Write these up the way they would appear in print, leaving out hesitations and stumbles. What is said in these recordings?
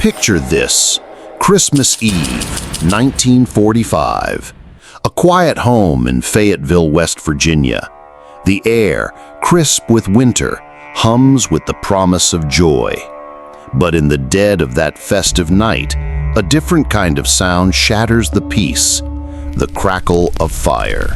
Picture this: Christmas Eve, 1945. A quiet home in Fayetteville, West Virginia. The air, crisp with winter, hums with the promise of joy. But in the dead of that festive night, a different kind of sound shatters the peace: the crackle of fire.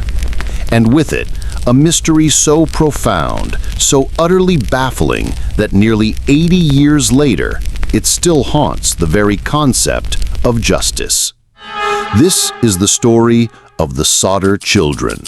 And with it, a mystery so profound, so utterly baffling that nearly 80 years later, it still haunts the very concept of justice. This is the story of the Sodder children.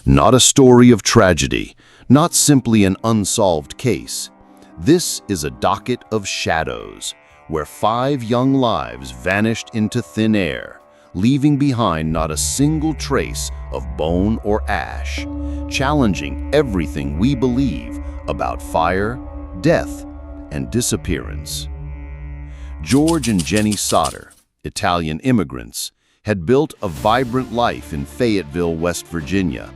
Not a story of tragedy, not simply an unsolved case. This is a docket of shadows, where 5 young lives vanished into thin air, leaving behind not a single trace of bone or ash, challenging everything we believe about fire, death, and disappearance. George and Jenny Sodder, Italian immigrants, had built a vibrant life in Fayetteville, West Virginia.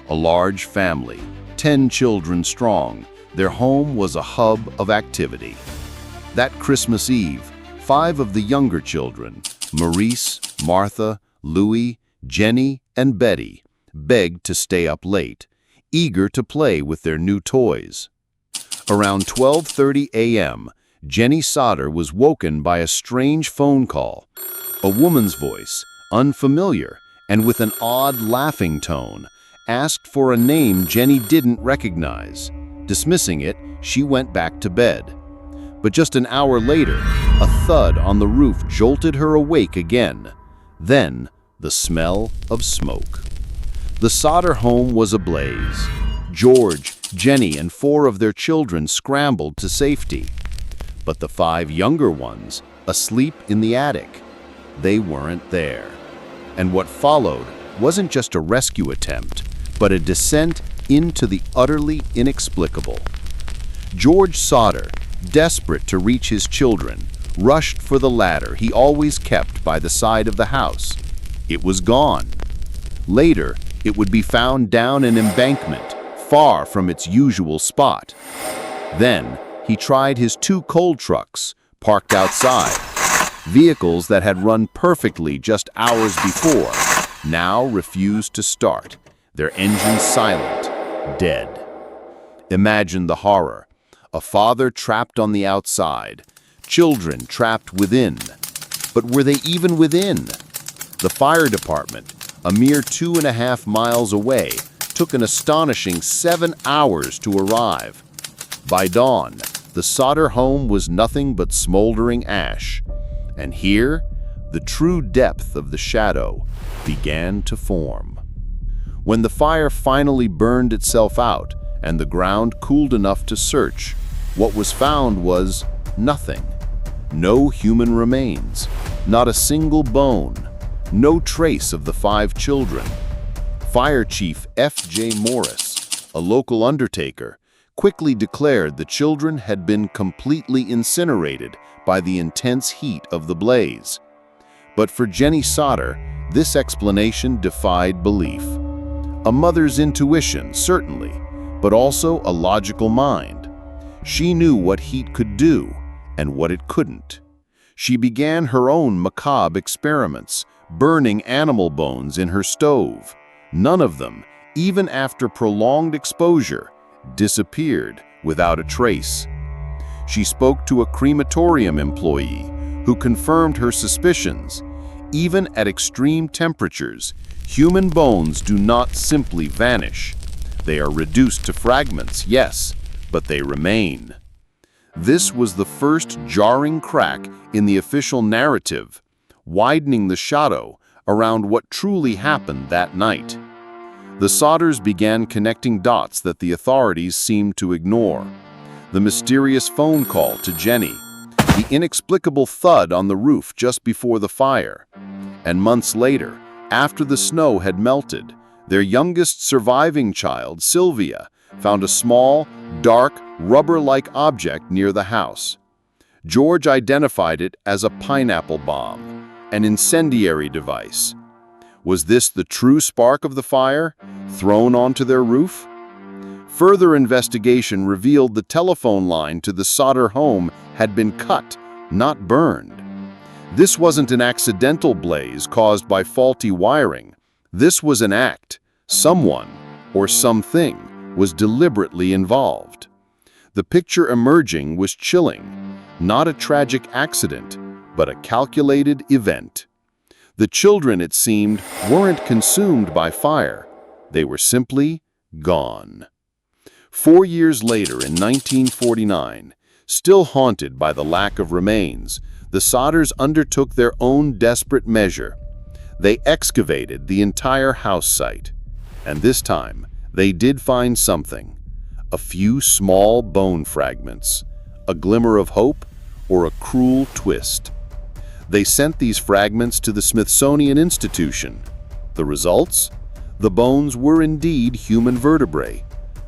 A large family, 10 children strong, their home was a hub of activity. That Christmas Eve, 5 of the younger children, Maurice, Martha, Louis, Jenny, and Betty, begged to stay up late, eager to play with their new toys. Around 12:30 a.m., Jenny Sodder was woken by a strange phone call. A woman's voice, unfamiliar and with an odd laughing tone, asked for a name Jenny didn't recognize. Dismissing it, she went back to bed. But just an hour later, a thud on the roof jolted her awake again. Then, the smell of smoke. The Sodder home was ablaze. George, Jenny, and 4 of their children scrambled to safety. But the 5 younger ones, asleep in the attic, they weren't there. And what followed wasn't just a rescue attempt, but a descent into the utterly inexplicable. George Sodder, desperate to reach his children, rushed for the ladder he always kept by the side of the house. It was gone. Later, it would be found down an embankment, far from its usual spot. Then, he tried his 2 coal trucks, parked outside. Vehicles that had run perfectly just hours before now refused to start, their engines silent, dead. Imagine the horror. A father trapped on the outside, children trapped within. But were they even within? The fire department, a mere 2.5 miles away, took an astonishing 7 hours to arrive. By dawn, the Sodder home was nothing but smoldering ash. And here, the true depth of the shadow began to form. When the fire finally burned itself out and the ground cooled enough to search, what was found was nothing. No human remains, not a single bone, no trace of the 5 children. Fire Chief F.J. Morris, a local undertaker, quickly declared the children had been completely incinerated by the intense heat of the blaze. But for Jenny Sodder, this explanation defied belief. A mother's intuition, certainly, but also a logical mind. She knew what heat could do and what it couldn't. She began her own macabre experiments, burning animal bones in her stove. None of them, even after prolonged exposure, disappeared without a trace. She spoke to a crematorium employee who confirmed her suspicions. Even at extreme temperatures, human bones do not simply vanish. They are reduced to fragments, yes, but they remain. This was the first jarring crack in the official narrative, widening the shadow around what truly happened that night. The Sodders began connecting dots that the authorities seemed to ignore. The mysterious phone call to Jenny, the inexplicable thud on the roof just before the fire. And months later, after the snow had melted, their youngest surviving child, Sylvia, found a small, dark, rubber-like object near the house. George identified it as a pineapple bomb, an incendiary device. Was this the true spark of the fire, thrown onto their roof? Further investigation revealed the telephone line to the Sodder home had been cut, not burned. This wasn't an accidental blaze caused by faulty wiring. This was an act. Someone, or something, was deliberately involved. The picture emerging was chilling. Not a tragic accident, but a calculated event. The children, it seemed, weren't consumed by fire. They were simply gone. 4 years later, in 1949, still haunted by the lack of remains, the Sodders undertook their own desperate measure. They excavated the entire house site. And this time, they did find something. A few small bone fragments, a glimmer of hope, or a cruel twist. They sent these fragments to the Smithsonian Institution. The results? The bones were indeed human vertebrae,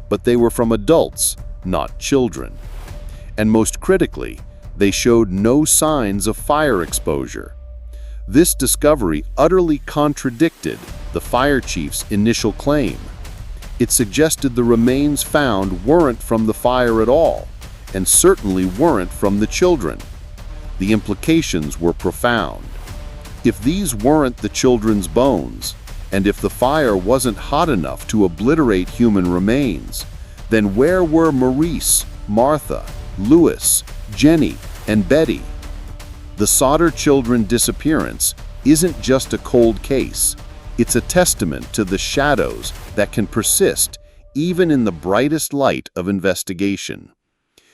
but they were from adults, not children. And most critically, they showed no signs of fire exposure. This discovery utterly contradicted the fire chief's initial claim. It suggested the remains found weren't from the fire at all, and certainly weren't from the children. The implications were profound. If these weren't the children's bones, and if the fire wasn't hot enough to obliterate human remains, then where were Maurice, Martha, Louis, Jenny, and Betty? The Sodder children disappearance isn't just a cold case. It's a testament to the shadows that can persist even in the brightest light of investigation.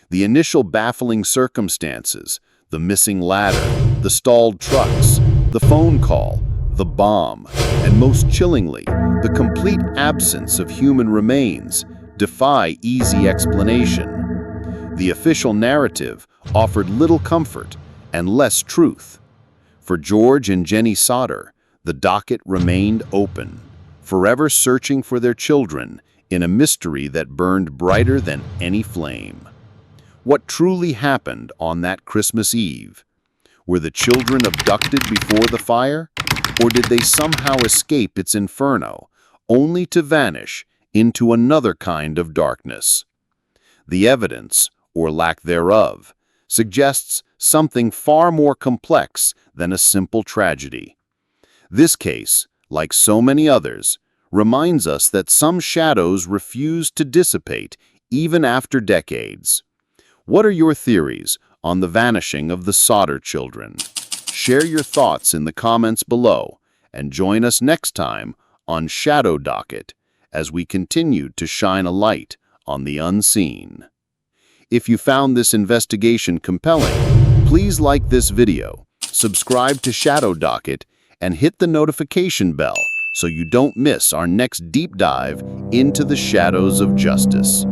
The initial baffling circumstances, the missing ladder, the stalled trucks, the phone call, the bomb, and most chillingly, the complete absence of human remains, defy easy explanation. The official narrative offered little comfort and less truth. For George and Jenny Sodder, the docket remained open, forever searching for their children in a mystery that burned brighter than any flame. What truly happened on that Christmas Eve? Were the children abducted before the fire? Or did they somehow escape its inferno, only to vanish into another kind of darkness? The evidence, or lack thereof, suggests something far more complex than a simple tragedy. This case, like so many others, reminds us that some shadows refuse to dissipate even after decades. What are your theories on the vanishing of the Sodder children? Share your thoughts in the comments below and join us next time on Shadow Docket as we continue to shine a light on the unseen. If you found this investigation compelling, please like this video, subscribe to Shadow Docket, and hit the notification bell so you don't miss our next deep dive into the shadows of justice.